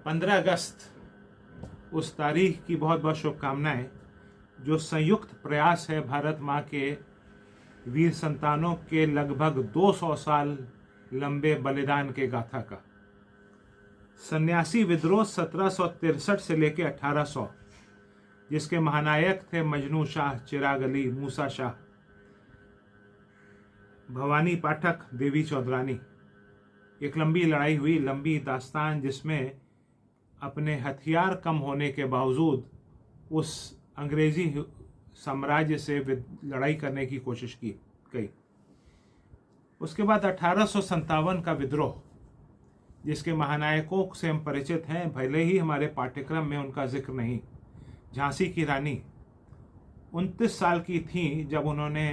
15 अगस्त उस तारीख की बहुत बहुत शुभकामनाएं जो संयुक्त प्रयास है भारत माँ के वीर संतानों के लगभग 200 साल लंबे बलिदान के गाथा का। सन्यासी विद्रोह 1763 से लेकर 1800, जिसके महानायक थे मजनू शाह, चिराग अली, मूसा शाह, भवानी पाठक, देवी चौधरानी। एक लंबी लड़ाई हुई, लंबी दास्तान, जिसमें अपने हथियार कम होने के बावजूद उस अंग्रेजी साम्राज्य से लड़ाई करने की कोशिश की गई। उसके बाद 1857 का विद्रोह, जिसके महानायकों से हम परिचित हैं, भले ही हमारे पाठ्यक्रम में उनका जिक्र नहीं। झांसी की रानी 29 साल की थी जब उन्होंने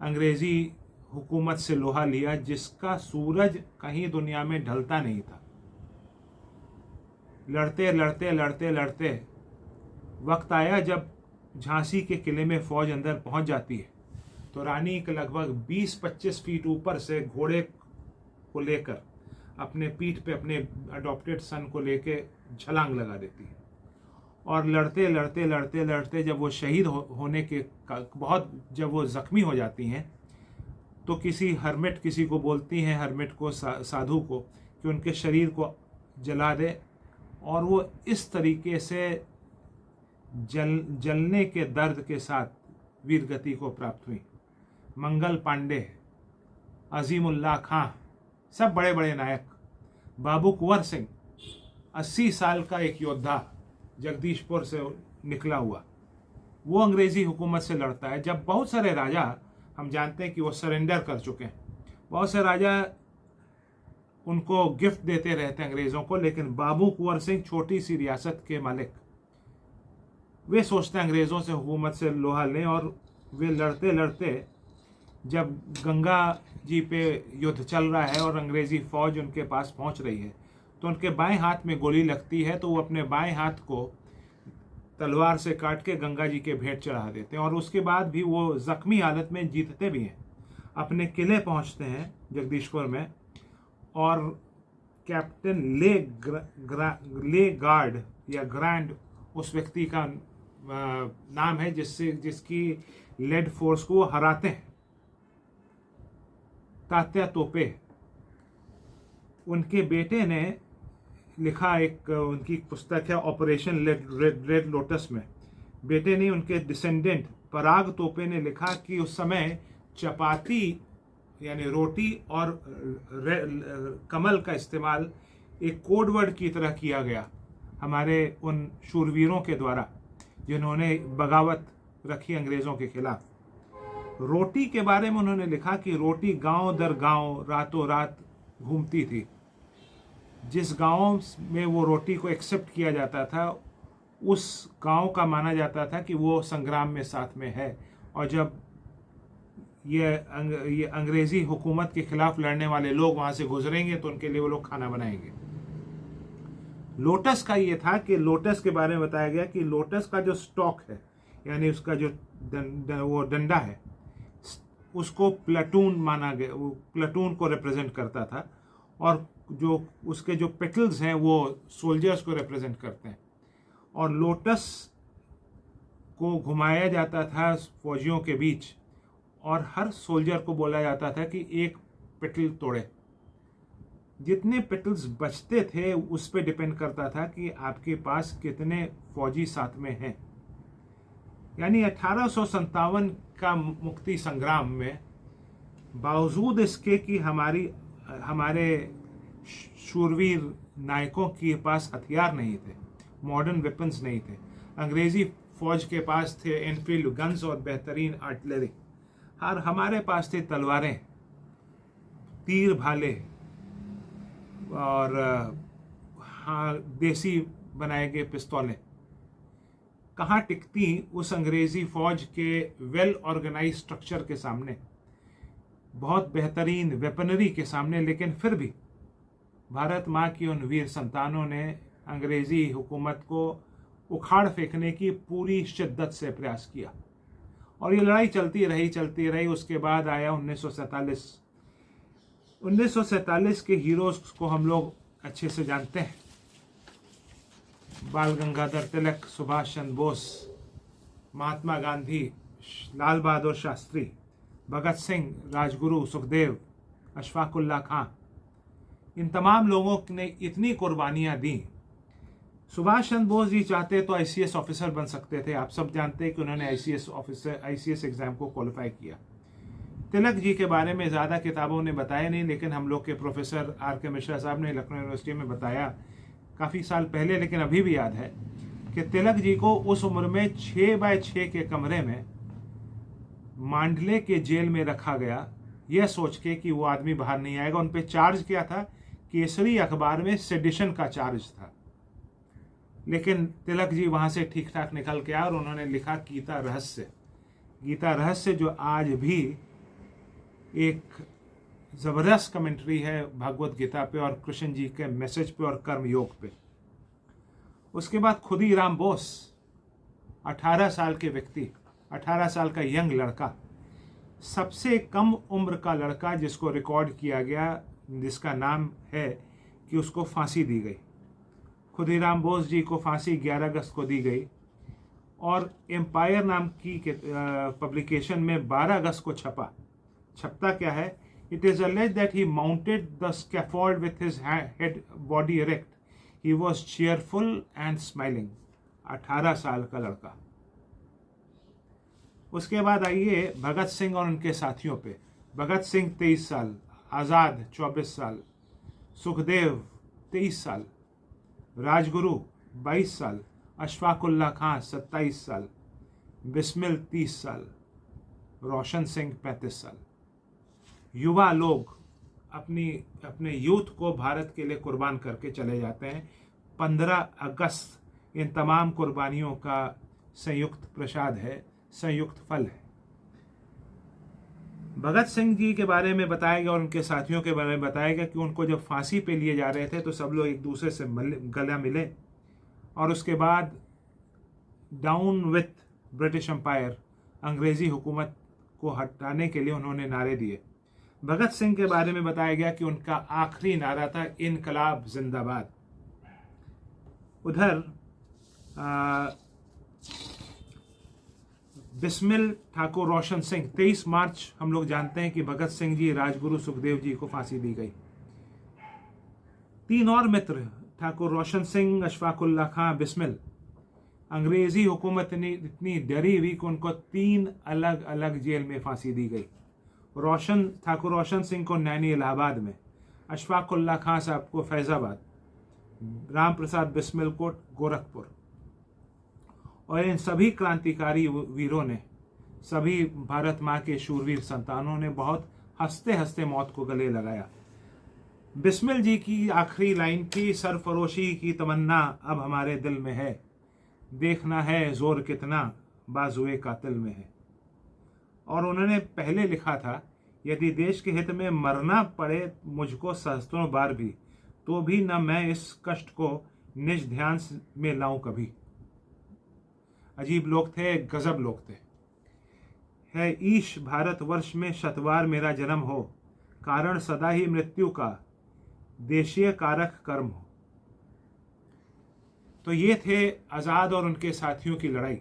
अंग्रेजी हुकूमत से लोहा लिया, जिसका सूरज कहीं दुनिया में ढलता नहीं था। लड़ते लड़ते लड़ते लड़ते वक्त आया जब झांसी के किले में फौज अंदर पहुंच जाती है तो रानी के लगभग 20-25 फीट ऊपर से घोड़े को लेकर अपने पीठ पे अपने अडॉप्टेड सन को लेके छलांग लगा देती है। और लड़ते लड़ते लड़ते लड़ते जब वो शहीद होने के जब वो जख्मी हो जाती हैं तो किसी हर्मिट, किसी को बोलती हैं हर्मिट को, साधु को, कि उनके शरीर को जला दे। और वो इस तरीके से जलने के दर्द के साथ वीरगति को प्राप्त हुई। मंगल पांडे, अजीमुल्लाह खां, सब बड़े बड़े नायक। बाबू कुंवर सिंह 80 साल का एक योद्धा, जगदीशपुर से निकला हुआ, वो अंग्रेजी हुकूमत से लड़ता है। जब बहुत सारे राजा, हम जानते हैं कि वो सरेंडर कर चुके हैं, बहुत से राजा उनको गिफ्ट देते रहते हैं अंग्रेज़ों को, लेकिन बाबू कुंवर सिंह, छोटी सी रियासत के मालिक, वे सोचते हैं अंग्रेज़ों से हुकूमत से लोहा लें। और वे लड़ते लड़ते जब गंगा जी पे युद्ध चल रहा है और अंग्रेज़ी फ़ौज उनके पास पहुंच रही है तो उनके बाएं हाथ में गोली लगती है, तो वो अपने बाएं हाथ को तलवार से काट के गंगा जी के भेंट चढ़ा देते हैं। और उसके बाद भी वो ज़ख्मी हालत में जीतते भी हैं। अपने किले पहुंचते हैं जगदीशपुर में, और कैप्टन ले गार्ड या ग्रैंड उस व्यक्ति का नाम है जिसकी लेड फोर्स को वो हराते हैं, तात्या तोपे। उनके बेटे ने लिखा, एक उनकी पुस्तक है ऑपरेशन रेड लोटस में, बेटे ने, उनके डिसेंडेंट पराग तोपे ने लिखा कि उस समय चपाती यानी रोटी और कमल का इस्तेमाल एक कोड वर्ड की तरह किया गया हमारे उन शूरवीरों के द्वारा जिन्होंने बगावत रखी अंग्रेज़ों के खिलाफ। रोटी के बारे में उन्होंने लिखा कि रोटी गांव दर गांव रातों रात घूमती थी। जिस गांव में वो रोटी को एक्सेप्ट किया जाता था उस गांव का माना जाता था कि वो संग्राम में साथ में है। और जब ये अंग्रेज़ी हुकूमत के खिलाफ लड़ने वाले लोग वहाँ से गुजरेंगे तो उनके लिए वो लोग खाना बनाएंगे। लोटस का ये था कि लोटस के बारे में बताया गया कि लोटस का जो स्टॉक है, यानी उसका जो वो डंडा है, उसको प्लाटून माना गया, वो प्लाटून को रिप्रेजेंट करता था। और जो उसके जो पेटल्स हैं वो सोल्जर्स को रिप्रेजेंट करते हैं। और लोटस को घुमाया जाता था फौजियों के बीच, और हर सोल्जर को बोला जाता था कि एक पेटल तोड़े। जितने पेटल्स बचते थे उस पे डिपेंड करता था कि आपके पास कितने फौजी साथ में हैं। यानी 1857 का मुक्ति संग्राम में बावजूद इसके कि हमारे शूरवीर नायकों के पास हथियार नहीं थे, मॉडर्न वेपन्स नहीं थे, अंग्रेज़ी फौज के पास थे एनफील्ड गन्स और बेहतरीन आर्टिलरी, और हमारे पास थे तलवारें, तीर भाले और हाँ देसी बनाए गए पिस्तौलें। कहाँ टिकती उस अंग्रेज़ी फ़ौज के वेल ऑर्गेनाइज स्ट्रक्चर के सामने, बहुत बेहतरीन वेपनरी के सामने। लेकिन फिर भी भारत माँ की उन वीर संतानों ने अंग्रेज़ी हुकूमत को उखाड़ फेंकने की पूरी शिद्दत से प्रयास किया और ये लड़ाई चलती रही। उसके बाद आया 1947। 1947 के हीरोज़ को हम लोग अच्छे से जानते हैं। बाल गंगाधर तिलक, सुभाष चंद्र बोस, महात्मा गांधी, लाल बहादुर शास्त्री, भगत सिंह, राजगुरु, सुखदेव, अशफाकुल्ला खां, इन तमाम लोगों ने इतनी कुर्बानियां दी। सुभाष चंद्र बोस जी चाहते तो आईसीएस ऑफिसर बन सकते थे। आप सब जानते हैं कि उन्होंने आईसीएस एग्जाम को क्वालिफाई किया। तिलक जी के बारे में ज़्यादा किताबों ने बताया नहीं, लेकिन हम लोग के प्रोफेसर आर के मिश्रा साहब ने लखनऊ यूनिवर्सिटी में बताया काफ़ी साल पहले, लेकिन अभी भी याद है कि तिलक जी को उस उम्र में 6x6 के कमरे में मांडले के जेल में रखा गया, यह सोच के कि वो आदमी बाहर नहीं आएगा। उन पर चार्ज क्या था? केसरी अखबार में सेडिशन का चार्ज था। लेकिन तिलक जी वहां से ठीक ठाक निकल के आए और उन्होंने लिखा गीता रहस्य। गीता रहस्य जो आज भी एक जबरदस्त कमेंट्री है भगवत गीता पे और कृष्ण जी के मैसेज पे और कर्म योग पे। उसके बाद खुदीराम बोस, 18 साल के व्यक्ति, 18 साल का यंग लड़का, सबसे कम उम्र का लड़का जिसको रिकॉर्ड किया गया, जिसका नाम है कि उसको फांसी दी गई। खुदीराम बोस जी को फांसी 11 अगस्त को दी गई और एम्पायर नाम की पब्लिकेशन में 12 अगस्त को छपता क्या है? It is alleged that he mounted the scaffold with his head body erect. He was cheerful and smiling. 18 साल का लड़का। उसके बाद आइए भगत सिंह और उनके साथियों पे। भगत सिंह 23 साल, आज़ाद 24 साल, सुखदेव 23 साल, राजगुरु 22 साल, अशफाकुल्ला खां 27 साल, बिस्मिल 30 साल, रोशन सिंह 35 साल। युवा लोग अपने यूथ को भारत के लिए कुर्बान करके चले जाते हैं। 15 अगस्त इन तमाम कुर्बानियों का संयुक्त प्रसाद है, संयुक्त फल है। भगत सिंह जी के बारे में बताया गया और उनके साथियों के बारे में बताया गया कि उनको जब फांसी पे लिए जा रहे थे तो सब लोग एक दूसरे से गला मिले और उसके बाद डाउन विथ ब्रिटिश एम्पायर, अंग्रेजी हुकूमत को हटाने के लिए उन्होंने नारे दिए। भगत सिंह के बारे में बताया गया कि उनका आखिरी नारा था इनकलाब जिंदाबाद। उधर बिस्मिल ठाकुर रोशन सिंह, 23 मार्च हम लोग जानते हैं कि भगत सिंह जी, राजगुरु, सुखदेव जी को फांसी दी गई। 3 और मित्र ठाकुर रोशन सिंह, अशफाकुल्ला खां, बिस्मिल, अंग्रेजी हुकूमत ने इतनी डरी हुई कि उनको 3 अलग अलग जेल में फांसी दी गई। ठाकुर रोशन सिंह को नैनी इलाहाबाद में, अशफाकुल्ला खां साहब को फैजाबाद, राम प्रसाद बिस्मिल को गोरखपुर। और इन सभी क्रांतिकारी वीरों ने, सभी भारत माँ के शूरवीर संतानों ने बहुत हंसते हंसते मौत को गले लगाया। बिस्मिल जी की आखिरी लाइन थी, सरफरोशी की तमन्ना अब हमारे दिल में है, देखना है जोर कितना बाजुए कातिल में है। और उन्होंने पहले लिखा था, यदि देश के हित में मरना पड़े मुझको सहस्त्रों बार भी, तो भी न मैं इस कष्ट को निज ध्यान में लाऊं कभी। अजीब लोग थे, गजब लोग थे। है ईश भारतवर्ष में शतवार मेरा जन्म हो, कारण सदा ही मृत्यु का देशीय कारक कर्म हो। तो ये थे आज़ाद और उनके साथियों की लड़ाई।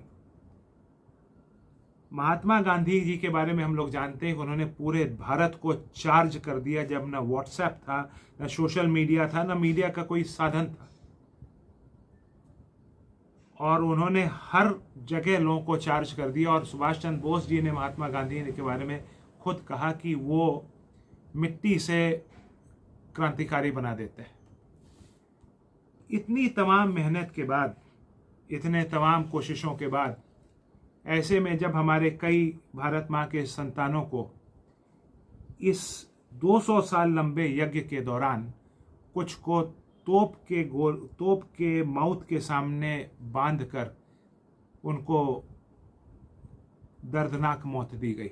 महात्मा गांधी जी के बारे में हम लोग जानते हैं कि उन्होंने पूरे भारत को चार्ज कर दिया, जब ना व्हाट्सएप था, ना सोशल मीडिया था, ना मीडिया का कोई साधन था, और उन्होंने हर जगह लोगों को चार्ज कर दिया। और सुभाष चंद्र बोस जी ने महात्मा गांधी के बारे में खुद कहा कि वो मिट्टी से क्रांतिकारी बना देते हैं। इतनी तमाम मेहनत के बाद, इतने तमाम कोशिशों के बाद, ऐसे में जब हमारे कई भारत माँ के संतानों को इस 200 साल लंबे यज्ञ के दौरान कुछ को तोप के माउथ के सामने बांधकर उनको दर्दनाक मौत दी गई,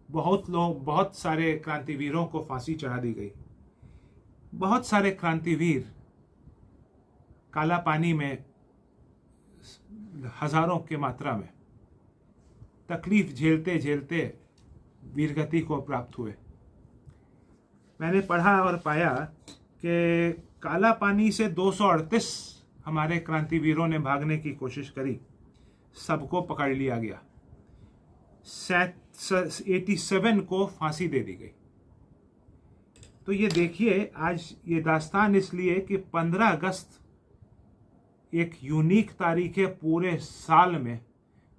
बहुत सारे क्रांतिवीरों को फांसी चढ़ा दी गई। बहुत सारे क्रांतिवीर काला पानी में हजारों के मात्रा में तकलीफ झेलते झेलते वीरगति को प्राप्त हुए। मैंने पढ़ा और पाया कि काला पानी से 238 हमारे क्रांतिवीरों ने भागने की कोशिश करी, सबको पकड़ लिया गया। 87 को फांसी दे दी गई। तो ये देखिए, आज ये दास्तान इसलिए कि 15 अगस्त एक यूनिक तारीख है पूरे साल में,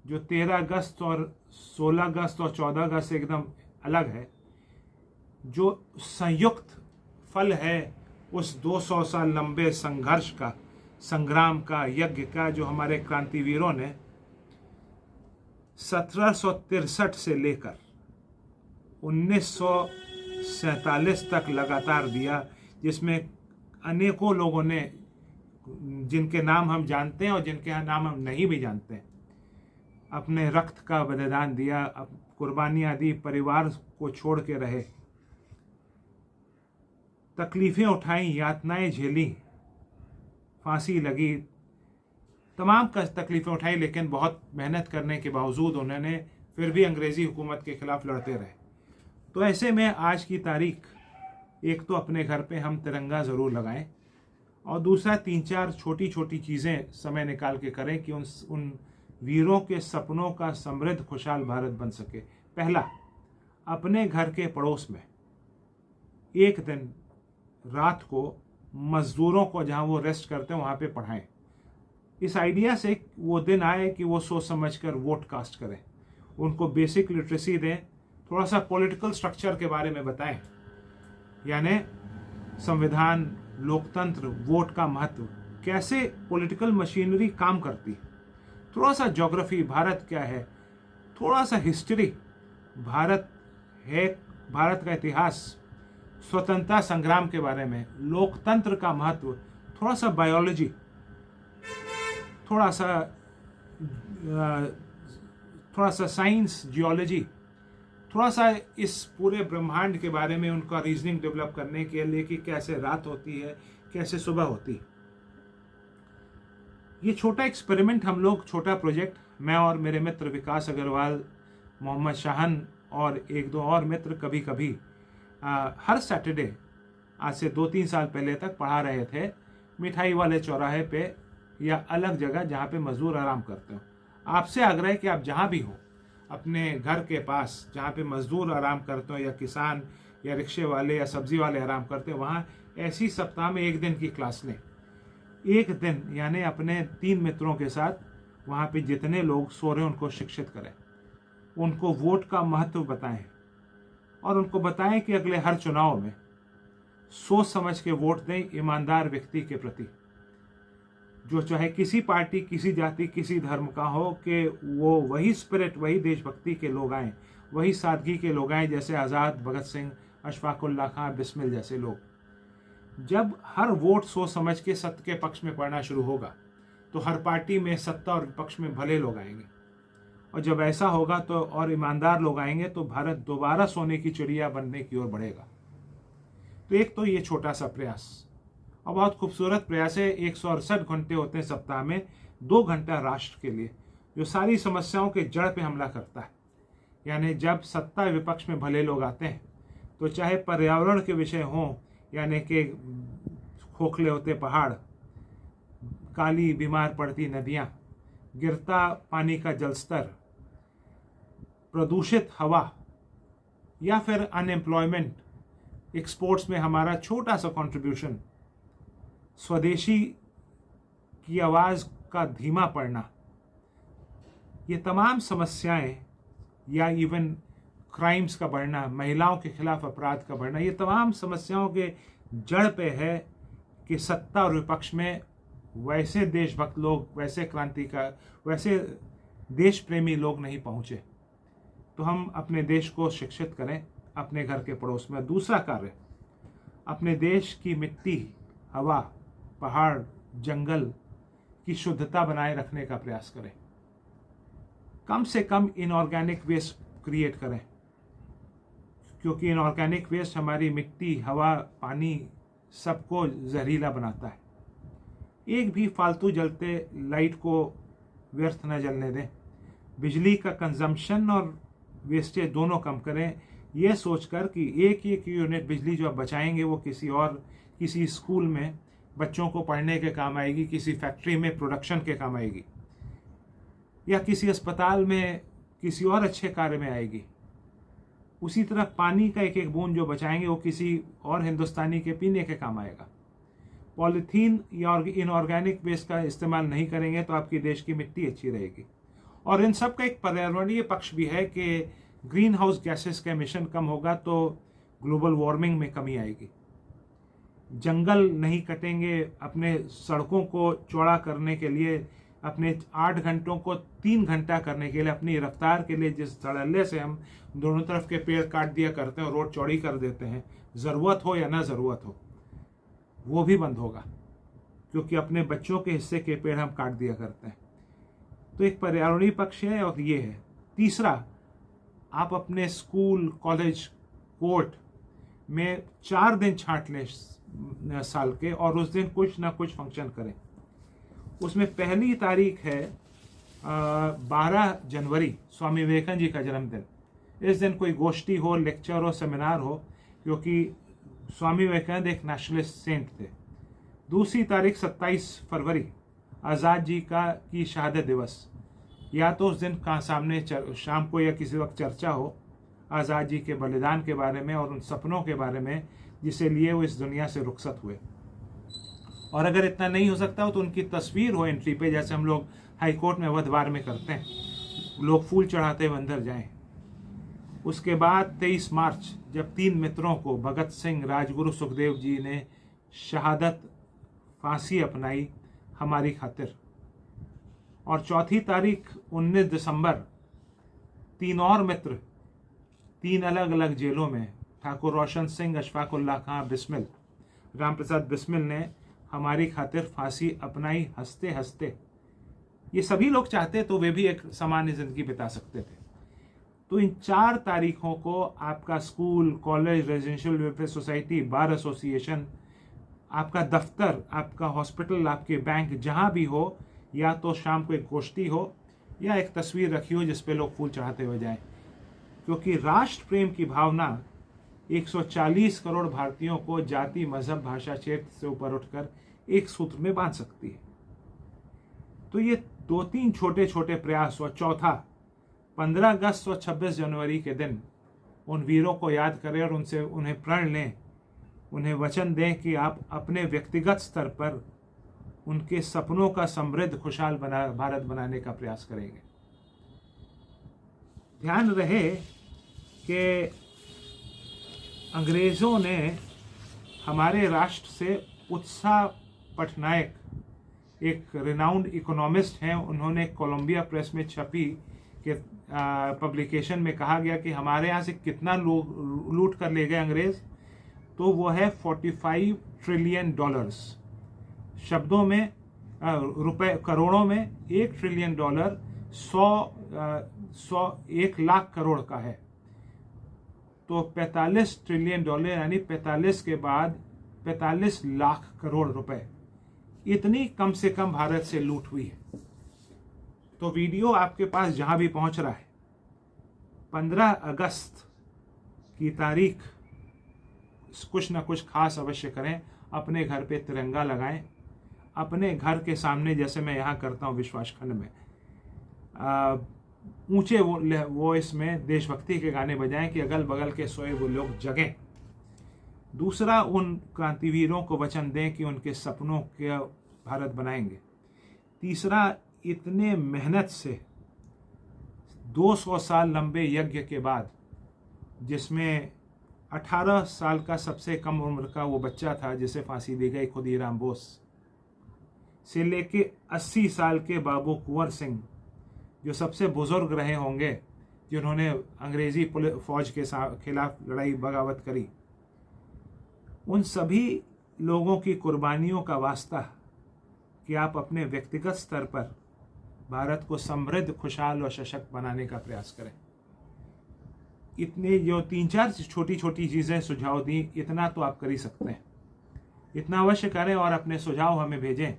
जो 13 अगस्त और 16 अगस्त और 14 अगस्त एकदम अलग है, जो संयुक्त फल है उस 200 साल लंबे संघर्ष का, संग्राम का, यज्ञ का, जो हमारे क्रांतिवीरों ने 1763 से लेकर 1947 तक लगातार दिया, जिसमें अनेकों लोगों ने, जिनके नाम हम जानते हैं और जिनके नाम हम नहीं भी जानते हैं, अपने रक्त का बलिदान दिया, कुर्बानियां दी, परिवार को छोड़ के रहे, तकलीफें उठाई, यातनाएं झेली, फांसी लगी, तमाम तकलीफें उठाई, लेकिन बहुत मेहनत करने के बावजूद उन्होंने फिर भी अंग्रेज़ी हुकूमत के खिलाफ लड़ते रहे। तो ऐसे में आज की तारीख, एक तो अपने घर पे हम तिरंगा ज़रूर लगाएं, और दूसरा 3-4 छोटी छोटी चीज़ें समय निकाल के करें कि उन वीरों के सपनों का समृद्ध खुशहाल भारत बन सके। पहला, अपने घर के पड़ोस में एक दिन रात को मज़दूरों को जहाँ वो रेस्ट करते हैं वहाँ पे पढ़ाएं। इस आइडिया से वो दिन आए कि वो सोच समझ कर वोट कास्ट करें, उनको बेसिक लिटरेसी दें, थोड़ा सा पॉलिटिकल स्ट्रक्चर के बारे में बताएं, यानी संविधान, लोकतंत्र, वोट का महत्व, कैसे पॉलिटिकल मशीनरी काम करती, थोड़ा सा ज्योग्राफी, भारत क्या है, थोड़ा सा हिस्ट्री, भारत है, भारत का इतिहास, स्वतंत्रता संग्राम के बारे में, लोकतंत्र का महत्व, थोड़ा सा बायोलॉजी, थोड़ा सा साइंस, जियोलॉजी, थोड़ा सा इस पूरे ब्रह्मांड के बारे में उनका रीजनिंग डेवलप करने के लिए कि कैसे रात होती है, कैसे सुबह होती है। ये छोटा एक्सपेरिमेंट हम लोग, छोटा प्रोजेक्ट, मैं और मेरे मित्र विकास अग्रवाल, मोहम्मद शाहन और एक दो और मित्र कभी कभी हर सैटरडे आज से 2-3 साल पहले तक पढ़ा रहे थे, मिठाई वाले चौराहे पे या अलग जगह जहाँ पे मजदूर आराम करते हो। आपसे आग्रह है कि आप जहाँ भी हो, अपने घर के पास जहाँ पे मजदूर आराम करते हो, या किसान या रिक्शे वाले या सब्जी वाले आराम करते हो, वहाँ ऐसी सप्ताह में 1 दिन की क्लास लें। 1 दिन यानी अपने 3 मित्रों के साथ वहाँ पे जितने लोग सो रहे हैं उनको शिक्षित करें, उनको वोट का महत्व बताएं, और उनको बताएं कि अगले हर चुनाव में सोच समझ के वोट दें ईमानदार व्यक्ति के प्रति, जो चाहे किसी पार्टी, किसी जाति, किसी धर्म का हो, कि वो वही स्पिरिट, वही देशभक्ति के लोग आएँ, वही सादगी के लोग आएँ, जैसे आज़ाद, भगत सिंह, अशफाकुल्ला खां, बिस्मिल जैसे लोग। जब हर वोट सोच समझ के सत्य के पक्ष में पड़ना शुरू होगा, तो हर पार्टी में सत्ता और विपक्ष में भले लोग आएंगे, और जब ऐसा होगा तो और ईमानदार लोग आएंगे, तो भारत दोबारा सोने की चिड़िया बनने की ओर बढ़ेगा। तो एक तो ये छोटा सा प्रयास, और बहुत खूबसूरत प्रयास है। 168 घंटे होते हैं सप्ताह में, 2 घंटा राष्ट्र के लिए, जो सारी समस्याओं के जड़ पे हमला करता है। यानी जब सत्ता विपक्ष में भले लोग आते हैं, तो चाहे पर्यावरण के विषय हों, यानी कि खोखले होते पहाड़, काली बीमार पड़ती नदियाँ, गिरता पानी का जलस्तर, प्रदूषित हवा, या फिर अनएम्प्लॉयमेंट, एक्सपोर्ट्स में हमारा छोटा सा कंट्रीब्यूशन, स्वदेशी की आवाज़ का धीमा पड़ना, ये तमाम समस्याएं, या इवन क्राइम्स का बढ़ना, महिलाओं के खिलाफ अपराध का बढ़ना, ये तमाम समस्याओं के जड़ पे है कि सत्ता और विपक्ष में वैसे देशभक्त लोग, वैसे वैसे देश प्रेमी लोग नहीं पहुँचे। तो हम अपने देश को शिक्षित करें अपने घर के पड़ोस में। दूसरा कार्य, अपने देश की मिट्टी, हवा, पहाड़, जंगल की शुद्धता बनाए रखने का प्रयास करें। कम से कम इनऑर्गेनिक वेस्ट क्रिएट करें, क्योंकि इनऑर्गेनिक वेस्ट हमारी मिट्टी, हवा, पानी सबको जहरीला बनाता है। एक भी फालतू जलते लाइट को व्यर्थ न जलने दें। बिजली का कंजम्पशन और वेस्टेज दोनों कम करें, यह सोचकर कि एक यूनिट बिजली जो आप बचाएंगे वो किसी स्कूल में बच्चों को पढ़ने के काम आएगी, किसी फैक्ट्री में प्रोडक्शन के काम आएगी, या किसी अस्पताल में किसी और अच्छे कार्य में आएगी। उसी तरह पानी का एक एक बूंद जो बचाएंगे वो किसी और हिंदुस्तानी के पीने के काम आएगा। पॉलीथीन या इनऑर्गेनिक वेस्ट का इस्तेमाल नहीं करेंगे तो आपकी देश की मिट्टी अच्छी रहेगी। और इन सब का एक पर्यावरणीय पक्ष भी है कि ग्रीन हाउस गैसेस का एमिशन कम होगा तो ग्लोबल वार्मिंग में कमी आएगी। जंगल नहीं कटेंगे, अपने सड़कों को चौड़ा करने के लिए, अपने 8 घंटों को 3 घंटा करने के लिए, अपनी रफ्तार के लिए जिस धड़ल्ले से हम दोनों तरफ के पेड़ काट दिया करते हैं और रोड चौड़ी कर देते हैं, ज़रूरत हो या ना ज़रूरत हो, वो भी बंद होगा, क्योंकि अपने बच्चों के हिस्से के पेड़ हम काट दिया करते हैं। तो एक पर्यावरणीय पक्ष है और ये है। तीसरा, आप अपने स्कूल, कॉलेज, कोर्ट में 4 दिन छांट लें साल के, और उस दिन कुछ ना कुछ फंक्शन करें। उसमें पहली तारीख है 12 जनवरी, स्वामी विवेकानंद जी का जन्मदिन। इस दिन कोई गोष्ठी हो, लेक्चर हो, सेमिनार हो, क्योंकि स्वामी विवेकानंद एक नेशनलिस्ट सेंट थे। दूसरी तारीख 27 फरवरी, आज़ाद जी की शहादत दिवस। या तो उस दिन का सामने शाम को या किसी वक्त चर्चा हो आज़ाद जी के बलिदान के बारे में और उन सपनों के बारे में जिसे लिए वो इस दुनिया से रुखसत हुए। और अगर इतना नहीं हो सकता हो तो उनकी तस्वीर हो एंट्री पे, जैसे हम लोग हाई कोर्ट में बुधवार में करते हैं, लोग फूल चढ़ाते हुए अंदर जाएं। उसके बाद 23 मार्च, जब 3 मित्रों को, भगत सिंह, राजगुरु सुखदेव जी ने शहादत, फांसी अपनाई हमारी खातिर। और चौथी तारीख 19 दिसंबर, 3 और मित्र 3 अलग अलग जेलों में, ठाकुर रोशन सिंह, अशफाक उल्लाह खां बिस्मिल, राम प्रसाद बिस्मिल ने हमारी खातिर फांसी अपनाई हंसते हंसते। ये सभी लोग चाहते तो वे भी एक सामान्य जिंदगी बिता सकते थे। तो इन 4 तारीखों को आपका school, college, residential welfare society, bar association, आपका दफ्तर, आपका हॉस्पिटल, आपके बैंक, जहाँ भी हो, या तो शाम को एक गोष्ठी हो या एक तस्वीर रखी हो जिस पे लोग फूल चढ़ाते हुए जाएं। क्योंकि राष्ट्र प्रेम की भावना 140 करोड़ भारतीयों को जाति, मजहब, भाषा, क्षेत्र से ऊपर उठकर एक सूत्र में बांध सकती है। तो ये 2-3 छोटे छोटे प्रयास। और चौथा, 15 अगस्त और 26 जनवरी के दिन उन वीरों को याद करें और उन्हें प्रण लें, उन्हें वचन दें कि आप अपने व्यक्तिगत स्तर पर उनके सपनों का समृद्ध, खुशहाल भारत बनाने का प्रयास करेंगे। ध्यान रहे कि अंग्रेजों ने हमारे राष्ट्र से उत्साह पटनायक, एक रिनाउंड इकोनॉमिस्ट हैं, उन्होंने कोलंबिया प्रेस में छपी कि पब्लिकेशन में कहा गया कि हमारे यहाँ से कितना लोग लूट कर ले गए अंग्रेज, तो वो है $45 ट्रिलियन। शब्दों में, रुपए, करोड़ों में 1 ट्रिलियन $100 1 लाख करोड़ का है। तो 45 ट्रिलियन डॉलर यानी 45 के बाद 45 लाख करोड़ रुपए, इतनी कम से कम भारत से लूट हुई है। तो वीडियो आपके पास जहां भी पहुंच रहा है, 15 अगस्त की तारीख कुछ ना कुछ खास अवश्य करें। अपने घर पे तिरंगा लगाएं, अपने घर के सामने, जैसे मैं यहाँ करता हूँ विश्वास खंड में, ऊंचे वॉइस में देशभक्ति के गाने बजाएं कि अगल बगल के सोए वो लोग जगें। दूसरा, उन क्रांतिवीरों को वचन दें कि उनके सपनों के भारत बनाएंगे। तीसरा, इतने मेहनत से 200 साल लंबे यज्ञ के बाद, जिसमें 18 साल का सबसे कम उम्र का वो बच्चा था जिसे फांसी दी गई, खुदीराम बोस, से लेके 80 साल के बाबू कुंवर सिंह, जो सबसे बुजुर्ग रहे होंगे जिन्होंने अंग्रेजी फौज के खिलाफ लड़ाई, बगावत करी, उन सभी लोगों की कुर्बानियों का वास्ता कि आप अपने व्यक्तिगत स्तर पर भारत को समृद्ध, खुशहाल और सशक्त बनाने का प्रयास करें। इतने जो 3-4 छोटी छोटी चीज़ें सुझाव दी, इतना तो आप कर ही सकते हैं। इतना अवश्य करें और अपने सुझाव हमें भेजें,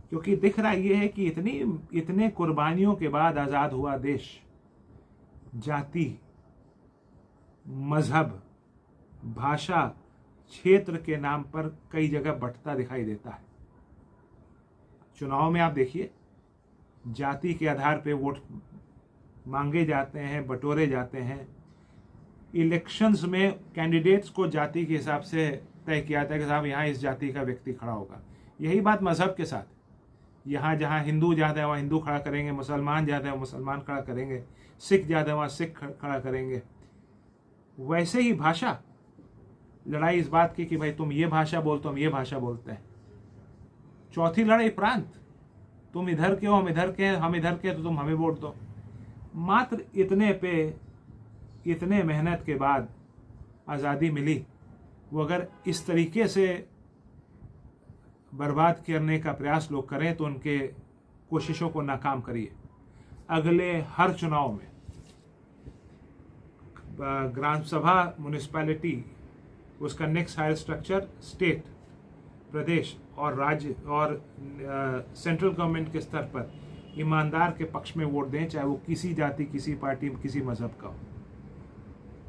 क्योंकि दिख रहा ये है कि इतने कुर्बानियों के बाद आज़ाद हुआ देश जाति, मजहब, भाषा, क्षेत्र के नाम पर कई जगह बंटता दिखाई देता है। चुनाव में आप देखिए, जाति के आधार पे वोट मांगे जाते हैं, बटोरे जाते हैं। इलेक्शंस में कैंडिडेट्स को जाति के हिसाब से तय किया जाता है कि साहब यहाँ इस जाति का व्यक्ति खड़ा होगा। यही बात मजहब के साथ, यहाँ जहाँ हिंदू ज़्यादा है वहाँ हिंदू खड़ा करेंगे, मुसलमान ज़्यादा है वहाँ मुसलमान खड़ा करेंगे, सिख ज़्यादा है वहाँ सिख खड़ा करेंगे। वैसे ही भाषा, लड़ाई इस बात की कि भाई तुम ये भाषा बोलते हो, हम ये भाषा बोलते हैं। चौथी लड़ाई प्रांत, तुम इधर के हो, हम इधर के हैं, हम इधर के तो तुम हमें वोट दो। मात्र इतने पे, इतने मेहनत के बाद आज़ादी मिली, वो अगर इस तरीके से बर्बाद करने का प्रयास लोग करें तो उनके कोशिशों को नाकाम करिए। अगले हर चुनाव में ग्राम सभा, म्यूनिसिपैलिटी, उसका नेक्स्ट हायर स्ट्रक्चर स्टेट, प्रदेश और राज्य और सेंट्रल गवर्नमेंट के स्तर पर ईमानदार के पक्ष में वोट दें, चाहे वो किसी जाति, किसी पार्टी, किसी मजहब का हो।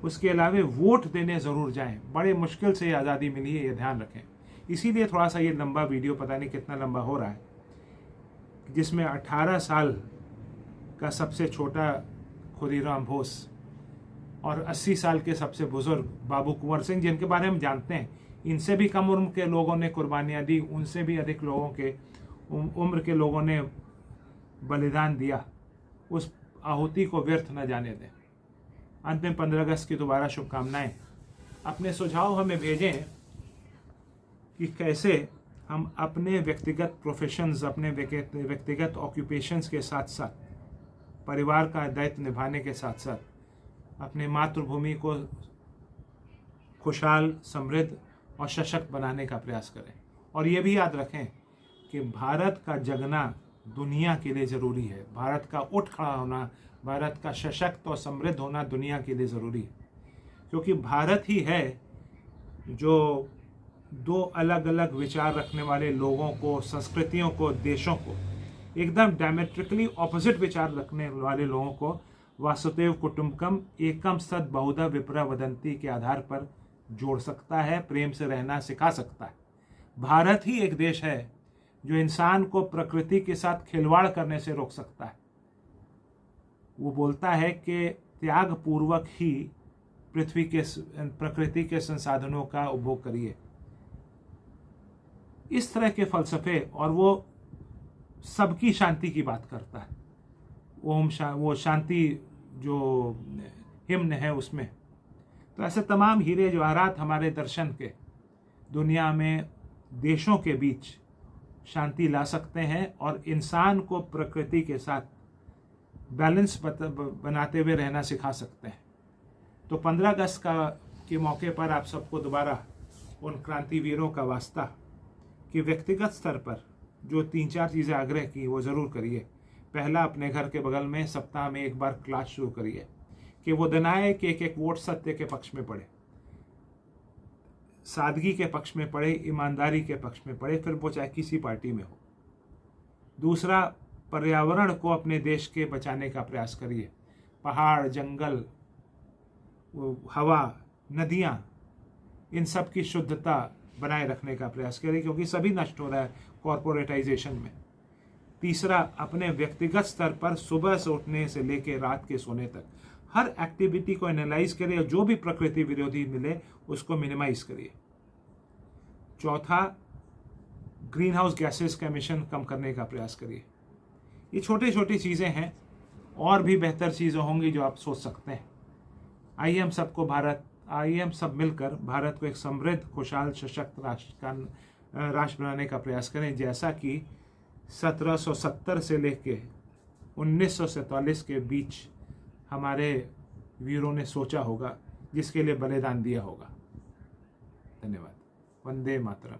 उसके अलावा वोट देने ज़रूर जाएं। बड़े मुश्किल से आज़ादी मिली है, ये ध्यान रखें। इसीलिए थोड़ा सा ये लंबा वीडियो, पता नहीं कितना लंबा हो रहा है, जिसमें 18 साल का सबसे छोटा खुदीराम बोस और 80 साल के सबसे बुजुर्ग बाबू कुंवर सिंह, जिनके बारे में हम जानते हैं इनसे भी कम उम्र के लोगों ने कुर्बानियाँ दी, उनसे भी अधिक लोगों के उम्र के लोगों ने बलिदान दिया। उस आहुति को व्यर्थ न जाने दें। अंत में 15 अगस्त की दोबारा शुभकामनाएं। अपने सुझाव हमें भेजें कि कैसे हम अपने व्यक्तिगत प्रोफेशंस, अपने व्यक्तिगत ऑक्यूपेशंस के साथ साथ परिवार का दायित्व निभाने के साथ साथ अपने मातृभूमि को खुशहाल, समृद्ध और सशक्त बनाने का प्रयास करें। और ये भी याद रखें कि भारत का जगना दुनिया के लिए ज़रूरी है। भारत का उठ खड़ा होना, भारत का सशक्त और समृद्ध होना दुनिया के लिए ज़रूरी है, क्योंकि भारत ही है जो दो अलग अलग विचार रखने वाले लोगों को, संस्कृतियों को, देशों को, एकदम डायमेट्रिकली ऑपोजिट विचार रखने वाले लोगों को वासुदेव कुटुंबकम एकम सद बहुधा विप्रा वदंती के आधार पर जोड़ सकता है, प्रेम से रहना सिखा सकता है। भारत ही एक देश है जो इंसान को प्रकृति के साथ खिलवाड़ करने से रोक सकता है। वो बोलता है कि त्याग पूर्वक ही प्रकृति के संसाधनों का उपभोग करिए। इस तरह के फलसफे, और वो सबकी शांति की बात करता है। वो शांति जो हिम्न है उसमें, तो ऐसे तमाम हीरे जवाहरात हमारे दर्शन के दुनिया में देशों के बीच शांति ला सकते हैं और इंसान को प्रकृति के साथ बैलेंस बनाते हुए रहना सिखा सकते हैं। तो 15 अगस्त के मौके पर आप सबको दोबारा उन क्रांतिवीरों का वास्ता कि व्यक्तिगत स्तर पर जो 3-4 चीज़ें आग्रह की वो ज़रूर करिए। पहला, अपने घर के बगल में सप्ताह में एक बार क्लास शुरू करिए कि वो दिन आए कि एक वोट सत्य के पक्ष में पड़े, सादगी के पक्ष में पड़े, ईमानदारी के पक्ष में पड़े, फिर वो चाहे किसी पार्टी में हो। दूसरा, पर्यावरण को अपने देश के बचाने का प्रयास करिए। पहाड़, जंगल, हवा, नदियाँ, इन सब की शुद्धता बनाए रखने का प्रयास करिए, क्योंकि सभी नष्ट हो रहा है कॉरपोरेटाइजेशन में। तीसरा, अपने व्यक्तिगत स्तर पर सुबह से उठने से लेकर रात के सोने तक हर एक्टिविटी को एनालाइज करिए और जो भी प्रकृति विरोधी मिले उसको मिनिमाइज करिए। चौथा, ग्रीन हाउस गैसेस का एमिशन कम करने का प्रयास करिए। ये छोटी छोटी चीज़ें हैं, और भी बेहतर चीज़ें होंगी जो आप सोच सकते हैं। आइए हम सब मिलकर भारत को एक समृद्ध, खुशहाल, सशक्त राष्ट्र बनाने का प्रयास करें, जैसा कि 1770 से लेके 1947 के बीच हमारे वीरों ने सोचा होगा, जिसके लिए बलिदान दिया होगा। धन्यवाद। वंदे मातरम।